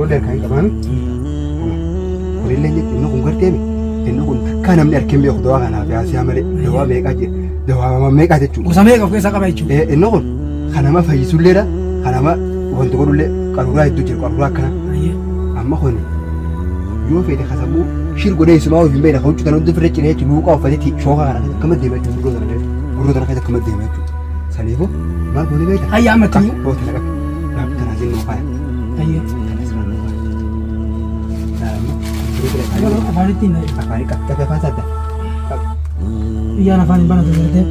roller kan qaban kullin inni kun garteemi inni kun kan namni arkin beeku dawaa kanaaf yaasii amale dawaa meeqaa jira dawaa meeqaa jechuudha gosa meeqa of keessaa qaba jechuudha inni kun kan nama fayyisuulleedha kan nama wanti godhullee qaruuraa hedduu jiru qaruuraa akkana amma kun yoo fedhe kasammuu shir godhee isumaa ofiin beekna kan hojjetan hundi firree cinee jechuudha luuqaa uffateetti shookaa kana akkama deemaa jechuudha gurra kana akkama deemaa jechuudha saniifuu maal goone beekna hayyaa ammatti boota naqa kana jennu faaya hayyaa afaanitti hin dhayi afaanii qaqqabe afaan sadda biyyaan afaan hin banatu jirte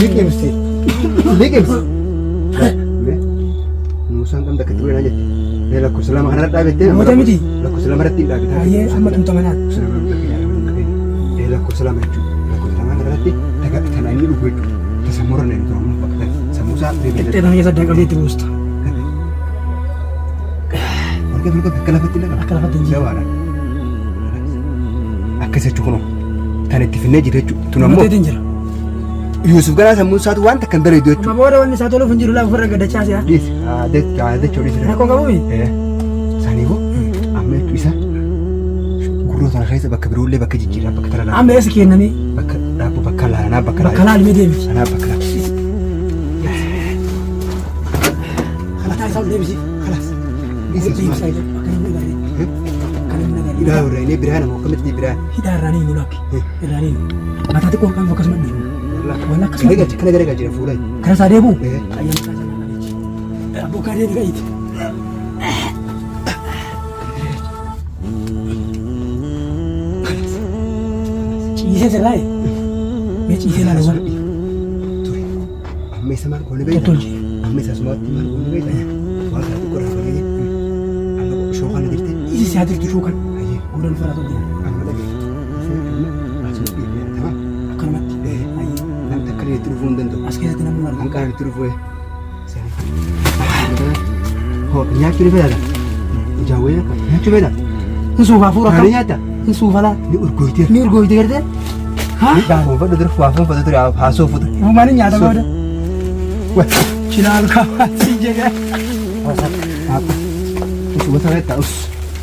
liqimsi Musaan kan dekat dulu aja. Dia laku selama anak David dia. Macam ini. Laku selama David David. Ayah sama tentu mana. Dia laku selama itu. Laku selama anak David. Dekat tanah ini lugu itu. Kesemuran itu orang pakai samusa. Itu namanya sedang kali itu Ustaz. Mereka kelafatin lah. Kelafatin. Jawara. Aku secukup. Tanah tifnya jadi tunambo. Yusuf gara samusa tu wan takkan dari itu. Mama orang ni satu lu funjur lah furra gada cas ya. Yes, ada curi sini. Aku kamu ni. Sani ko. Amme tu isa. Guru tanah saya sebab keberulle bak jijira bak terala. Amme sekian nami. Bak dapu bakala na bakala. Bakala ni dem. Ana bakala. Khalas tak sahaja dem sih. Khalas. Ini dem saja. Akan negara. Akan negara. Ida udah ini berana mau kemit di berana. Ida rani mulak. Rani. Mata tu kau akan fokus mandi. Wala kasih. Kena gara gaji fulai. Kan saya bu. Ayam kasih lagi. Bukan dia juga itu. Cihe serai. Cihe lah luar. Amme sama kau lebih. Betul. Amme sama timar kau lebih. Wala tu korang lagi. Anda shokan lagi. Isi sehat itu shokan. Udah lupa tu dia. Anda lagi. Akan mati. Telepon dan tu. Askar kita nak angkat telepon. Oh, nyak tu beda. Jauh ya kan? Nyak tu beda. Nsufa fura kan? Nyata. Nsufa lah. Ni urgoitir. Ni urgoitir deh. Hah? Dah, mau pada terus wafat pada terus haso foto. Mau mana nyata kau dah? Wah, Cina kawan sih jaga. Apa? Us saya tahu.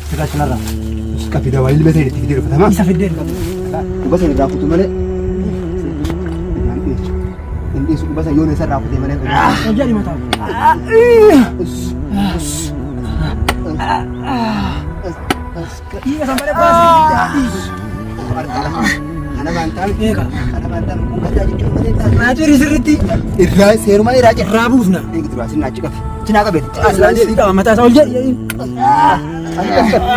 Sekarang Cina lah. Us kapita wali lebih dari tiga pertama. Bisa feder kan? Ubah saya rapu tu mana? Hindi suka bahasa Yunus rapu tu mana? Oh jadi mata. Iya sampai lepas. Anak bantal. Anak bantal. Nanti riseriti. Irra serumah ni raja. Rabus na. Ini gitu asin nak cakap. Cina apa bet? Asal dia mata saya jadi.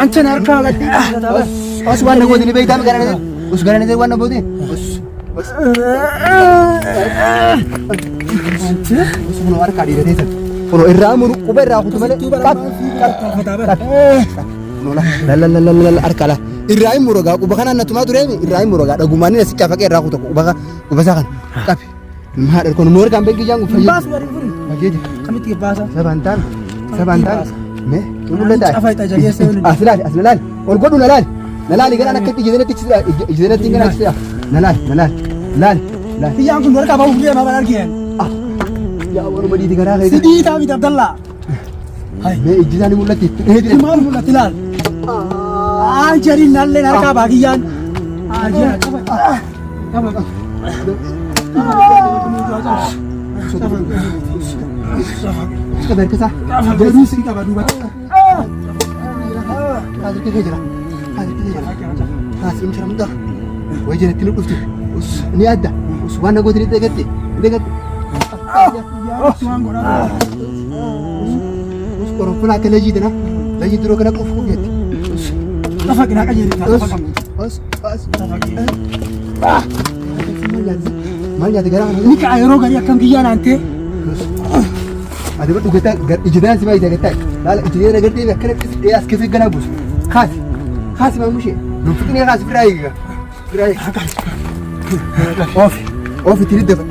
Ancan harka lagi. Us warna gua ni beda negara ni. Us negara ni warna boleh. Us. Us keluar kadi dari sana. Kalau irra muru kuber aku tu mana? Kat. La arkala. Irra muru ga kubah kanan tu matu remi. Irra muru ga dagumani nasi cafak irra aku tu kubah kubasakan. Tapi mahal kon mur kan bagi jangan fayu. Bas wari furi. Bagi. Kami tiga basa. Sebentar. Me. Tunggu dah. Apa itu jadi saya? Aslan. Kon godu nalal. Nalal igana nak kiti jena ticira. Jena tinggal nak cia. Nalal. Yang tu mereka bawa dia mana lagi kan? Ya baru badi tinggal lagi. Sidi tapi Abdullah. Hai. Me ijizani mulati. Iman mulati lal. Jadi nalle narka bagian. Aja. Apa? Sekedar kesah. Jadi sih kita berdua. Hadir kita jalan. Hasil macam mana? Wajah nanti lu pasti. Ini ada. Usman aku tidak dekat. Orang pun akan lagi dah. Lagi terus kena kufu gitu. Apa kena aja ni? Mal jadi garang. Ini kaya roga dia akan kian nanti. Ada betul kita ijidan sih baik kita. Lalu ijidan agar dia kena dia askesi kena bus. Khas memang sih. Numpuk ni khas berai ke? Berai. Off tidak dapat.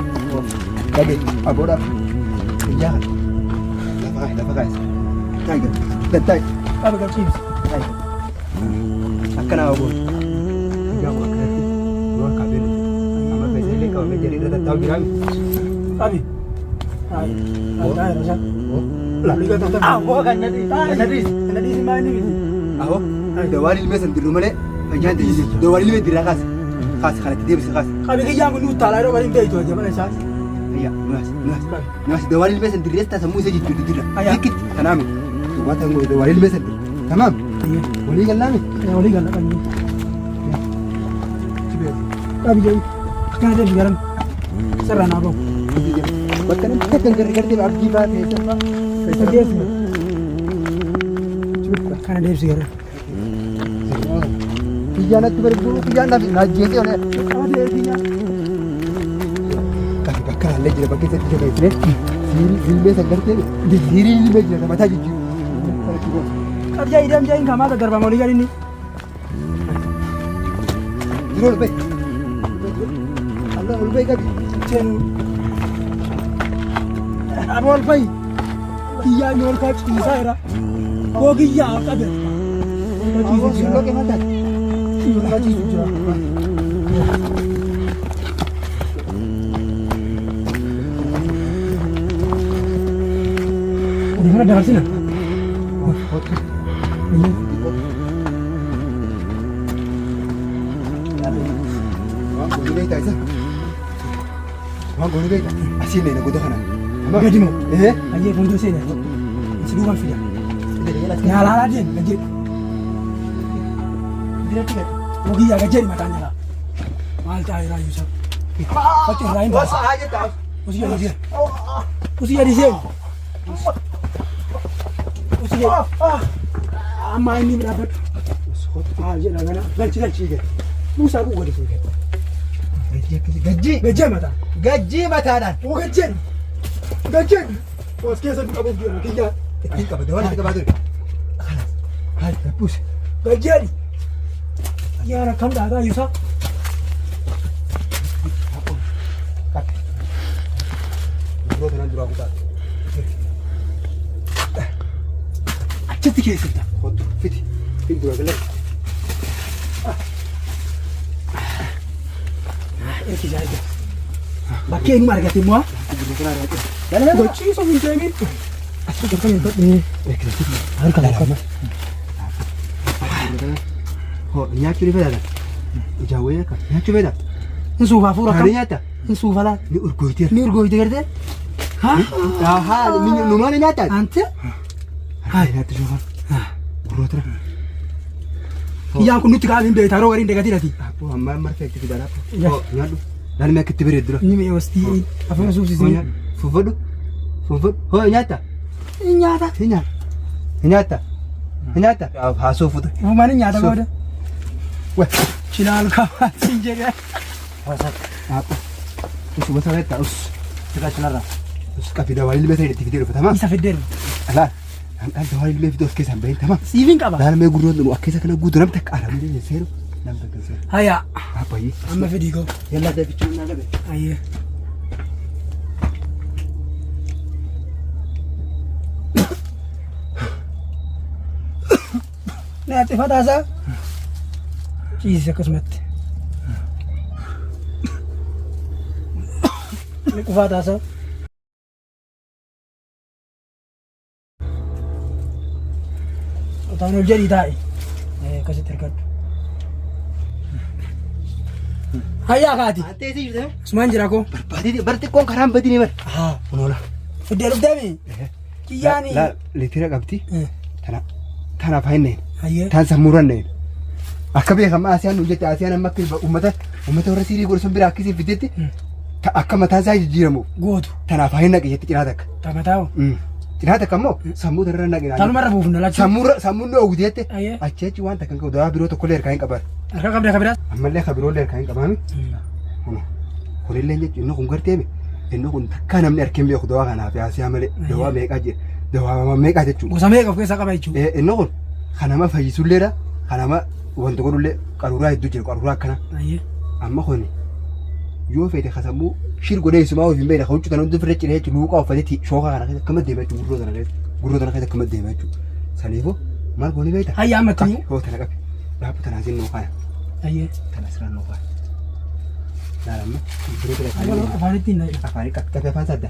Tapi apa dah? Jangan. Dah pakai. Tai. Apa kau cium? Akan apa? Jangan makan. Luar kabel. Ama besar kau menjadi dah tahu bilang. Abi. Hai. Hai, Rasa. Aku kan nanti mana ni? Aho, dawali ilmee san dirru malee fayyaan tajaajila. Dawali ilmee dirraa kaase. Kaase kanatti deebise kaase. Kami kerja aku nuta lah, orang ini itu aja mana sah? Ayya, nuas dawali ilmee san dirrees taasisaa muusee jechuudha dirra. Dikkit kanaami. Wanta ngoo dawali ilmee san dirra. Tamaam. Walii gallaami. Walii galla kan ni. Kami jadi kan ada sekarang serana apa? Bakka namatti kan gargaartee abdii baatee sabba. Kerja sih. Kan ada sekarang. Kiyyaanatti bareedu kiyyaannaaf naajjeesee olee. Ada dia. Kan bakka haallee jira bakka isatti jabeessine ilmee san gartee hirii ilmee jira mataa jijjiiru. Kerja idam jain kama ada darba mau lihat ini. Jiroo lubee. Allah lubee gabi. Jen. Abol pai. Iya nyol ka cisa era. Ko giya ka be. Jiroo silo ke mata. Nyol ka cisa. Di mana dalam sini? Ini. Goni beektaa isa? Waan goni beektaa? Asiin na godoo kana. Gaji mo? Aje fundo sene. Sidu kan fida. Ya la la den gaji. Direct gaji. Ogi ya gaji matanya la. Mal ta ira yusa. Pati rain ba. aja tahu. Usi ya dia. Usi ya dia. Usi ya. Amma ini berapa? Aje la gana. Gaji ke. Musa ku gadi ke. Gaji mata. Gaji mataadhaan. Oh gaji. Gaji. Os keessa qabu kiyya. Ittiin qaba dawala itti qabaa ture. Hayi gabbus. Gaji. Yaara kam dhaagaa yuusa. Yeroo kanaan duraa kutaa. Achitti keessatti. Kottu fiti. Fiti dura galee. Erki jaaja. Bakkee inni argate immoo. Gochii isa hin deemin. Asii gadi kan hin todhee. Harka lakkama. Hoo nyaachuu ni fayyada. Ijaawwee akka nyaachuu fayyada. Hin suufaa fuura kam. Haadha nyaata. Hin suufa laa. Ni urgooyteera. Ni urgooyte gartee. Haa numaana nyaataa. Ante. Hayi nyaatti shoofan. Gurrootira. Kiyyaan kun nutti kaa'anii beektaa yeroo waliin deegatii dhati. Amma marfee itti fidaa lafa. Nyaadhu. Nyaanni akka itti bareeddura. Ni mee wastii afaan suufsisee. Fuufadhu. Fuufadhu. Hoo nyaata. Ni nyaata. Ni nyaata. Ni nyaata. Ni nyaata. Haa soofuta. Uumaan nyaata booda. Wee. Chilaal kaawwatiin jedhee. Hawaasa. Haapha. Usuma sana itti us. Sirraa cinaarraa. Us qabi dawaalii ilmee ta'e itti fidee dhufa tamaa. Isa fiddee dhufa. Alaan. Dhaan dawaalii ilmee fidee of keessaa hin bahin tamaa. Siifin qaba. Dhaan mee gurroon nu akka isa kana guutuu namni takka aramee seeru. Namni takka seeru. Hayaa. Haaphayyee. Amma fidii koo. Yallaa dafichuu naa gabe. Ayyee. Nyaate fataasaa. Ciise akkasumatti. Ni qufaa taasaa. Otaan ol jedhii taa'e. Akkasitti hirkadhu. Hayyaa kaati. Antee si jirte. Asumaan jira koo. Barbaadee bar xiqqoon karaan badii bar. Haa. Kunoola. Fiddee dhufteemi. Kiyyaani. Litira qabdi. Tanaaf haineen. Hayyee. Taan sammuuraan neen. Akka beekamaa Asiyaan nu jette Asiyaan amma akka uummata warra siirii godhusan bira akkasiin fiddetti akka mataa isaa jijjiiramu. Gootu. Tanaaf hain naqe jetti cinaa takka. Taphataawu. Cinaa takka immoo sammuu tararra naqe. Tanumarra buufna lachuun. Sammuun nu oguuti jette. Hayyee. Achi achi waan takka hin qabu dawaa biroo tokkollee harkaa hin qaban. Harka qabdee akka biraas. Ammallee akka biroollee harkaa hin qabaami. Kunillee jechuun inni kun garteemi. Inni kun takka namni harkeen beeku dawaa kanaaf Asiyaa malee dawaa meeqaa jira. Dawaa meeqaa jechuudha. Gosa meeqa of keessaa qaba jechuudha. Inni kun kanama fayyisuulleedha. Kanama wanti godhullee qaruuraa hedduu jira qaruuraa akkana. Amma kun yoo fedhe kasammuu shirgodee isumaa ofiin beekna kan huccutan hundi firra ciree jechuudha luuqaa uffateetti shookaa kana keessa akkama deema jechuudha gurroo tana keessa akkama deema jechuudha. Saniifuu maal goonii beekta? Hayyaa ammatti. Hoo tana qabi. Dhaabbu tanaa siin nuu kaaya. Tana siraan nuu kaaya. Naalamma biroo bira kaayee. Afaanitti hin Afaanii qabi afaan sadda.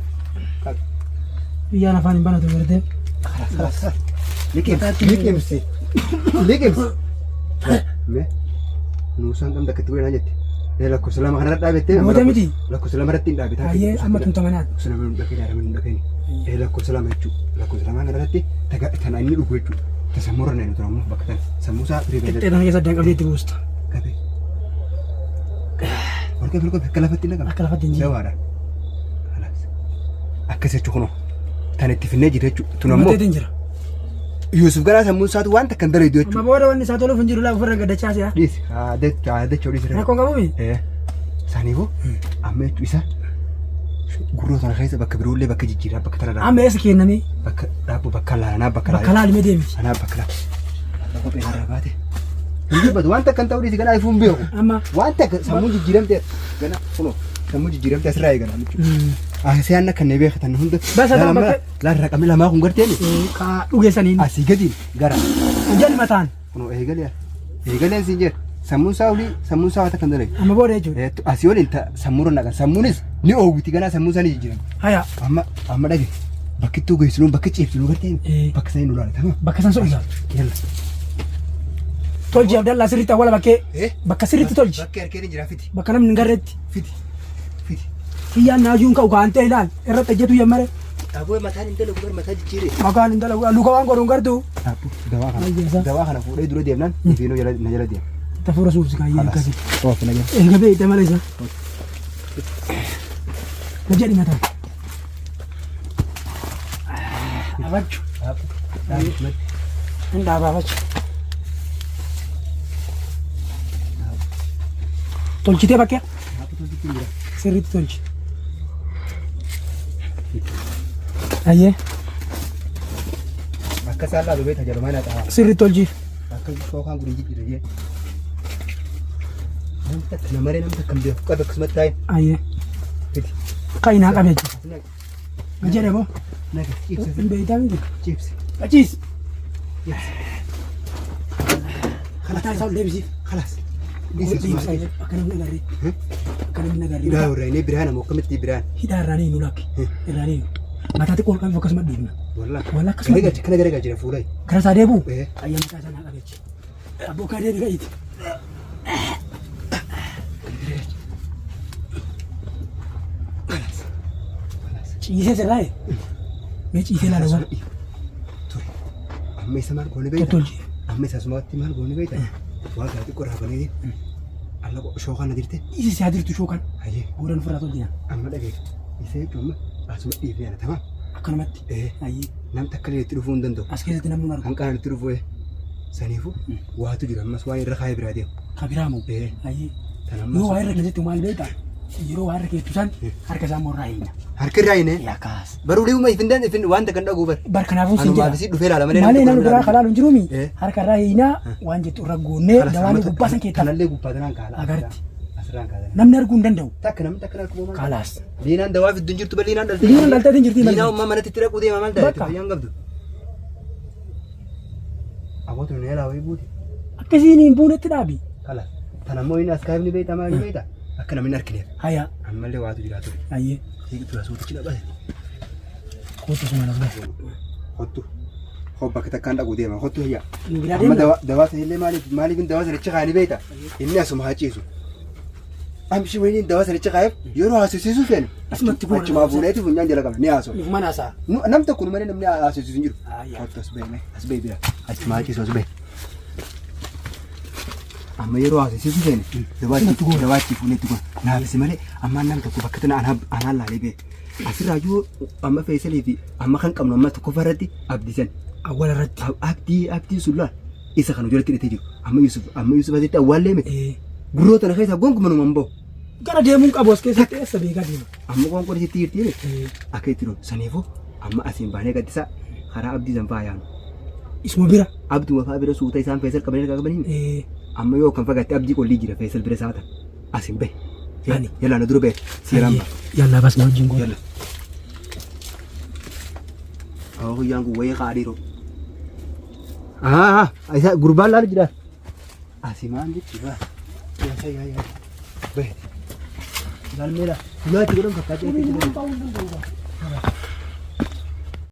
biyyaan afaan hin banatu gartee. خلاص ليكمسي ما نوسان كم دكتور وين أجت لا كسلام أنا رد أبيته ما تمدي لا كسلام رد تين أبيته أيه أما تم تمنات كسلام من دكتور أنا من دكتور لا كسلام يجوا لا كسلام أنا رد تي تنا إني أقول يجوا تسمورنا إنه ترى مو بكتير سموسا بريبيل تنا كذا دعك أبدي تبوست كذي وركب ركب كلافتنا كم كلافتنا جي جوارا خلاص أكسر تكونو تاني تفنى جريت تنامو ما تدينجرا يوسف قال سموسا وانت كان دري دوت ما بورا واني ساتولو فنجرو لا فرق قد شاسي ها ليس هذا شوري سرنا كون كمومي إيه سانيفو أمي تويسا غروت أنا خايف بكبروا لي بكجيجيرا بكترا أمي إيش كينامي رابو بكلا أنا بكلا بكلا اللي مديمي أنا بكلا أنا بين راباتي يجيب وانت كان توري سكان آيفون بيو أما وانت سموجي جيرام تي كنا فلو سموجي جيرام تي أسرائيل كنا أحسن كان نبي ختان هند بس هذا ما لا رقم لا ما هم قرتيني كا دوجي سنين أسي قديم قرا جاني متان فلو إيه قال سينجر سموسا وتا كان دري أما بورا يجوا أسيول أنت سمورنا كان سمونيس ني أوبتي كنا سموسا ني جيرام هيا أما دقي بكتو جيسلون بكتشيف سلون قرتين بكسين ولا تمام بكسان سوي يلا تولجي عبد الله سريتا ولا بكي إيه بكسريت تولجي بكير كيرين جرا فيتي بكنا من نقرت فيتي هي ناجون كا وكانت هلال الرت جتو يمره أبوي مكان أنت لو كبر مكان جيري مكان انت لو كان غورون غردو أبو دواخنا فوري درو ديمنا فينو نجلا ديم تفور سوف سكاي كاسي أوف نجلا إيه غبي تماليزا نجري متى أبجو عند أبا تولجي تبى كيا سريت تولجي أيه أكسر لا دوبي تجارب ما نتاع سريت تولجي أكسر شو كان قريجي كذي نمرين نم تكمل ده كذا قسمت تاين أيه فيدي كاينها كابيج نجري بو نجي شيبس بيتامين شيبس أجيس خلاص تعال لبسي خلاص لا وريني برهان مقامتي برهان هدا راني نولاك راني ما تقول كم فوكس ما دينا والله كسر كنا جرى جرى فولاي كرس أديبو أيام كذا أنا قبيج أبو كذا قايد يسير سلاي مش يسير لا لوال أمي سمار قولي بيتا تولجي أمي ساسمات تمال قولي بيتا واقع تقول هبني دي الله شو كان نديرته يسير هادر تشوكان هاي ورن فراتو دينا أما دقيق يسير جمع أسمع إيه أنا تمام أكنمت إيه أيه نام تكلي تلفون دندو أسكيزة نام نار هم كانوا تلفون سنيفو واتو جرا مسوي رخاي براديو كبيرامو إيه أيه تنام يو هاي ركنت مال بيتا يرو هاي ركنت تسان هركز أمور راينا هركر راينه يا كاس برولي وما يفندن يفند وانت كندا غوبر بركنافو أنا ما بسيط دفير على مالي نحن برا خلال نجرومي هركز راينا وانجت رجونة دواني بباسن كيتا كنا اللي غوبادنا كالا أغرت أسران كالا نم نرجون دندو تكنا كوما خلاص لينا دوا في الدنجر تبلينا دلتي لينا دلتا دنجرتي لينا ما من تترك ودي ما مالته بكا. يان قبض أبو تنيلا ويبودي أكسيني بونة تنابي خلاص تنامو إن أسكايب نبيتا ما نبيتا أكنا من أركلير هيا أما اللي واتو جراتو أيه هيك تراسو تشيلا بس كوتو سمعنا بس خطو خبك تكان أقول ديما خطو هي نقدر أما ديما دوا سهل مالي من دوا سهل تشغالي بيتا إني أسمع هاتشيسو أمشي وين دوا سهل تشغايب يروح أسيسو فين اسمع تقول أشوف ما بوليتي فنجان جل كمان نياسو ما ناسا نم تكون مري نم نياسو سنجرو أيه خطو أسبي بيا أسمع هاتشيسو أسبي أما يروح أسيسو فين دواتي فوني تقول نابس مالي أما نم تكون بكتنا أنا لا لبي أسرع جو أما فيصل في أما خن كم لما تكفرتي أبدي سن أول رد أبدي سلا إذا كانوا جرت تيجي أما يوسف هذا أول ليه إيه غروت أنا خايف أقوم كمان مامبو كنا ديمون كابوس كيس تسبي كديم أما قوم كوري تير أكيد ترو سنيفو أما أسيم بانه كديسا خرا أبدي زنبايان اسمه بيرا أبدي وفاء بيرا سوتا إسان فيصل كبرين كبرين إيه أما يو كم فقط أبدي كل يجرا فيصل بيرا ساعة أسيم به يعني يلا ندرو به سيرام يلا بس ما جينغو يلا أو يانغو ويا قاريرو أيها غربال لا جدا أسيمان دي تبا يا به قال ميلا لا تقولون كتاجي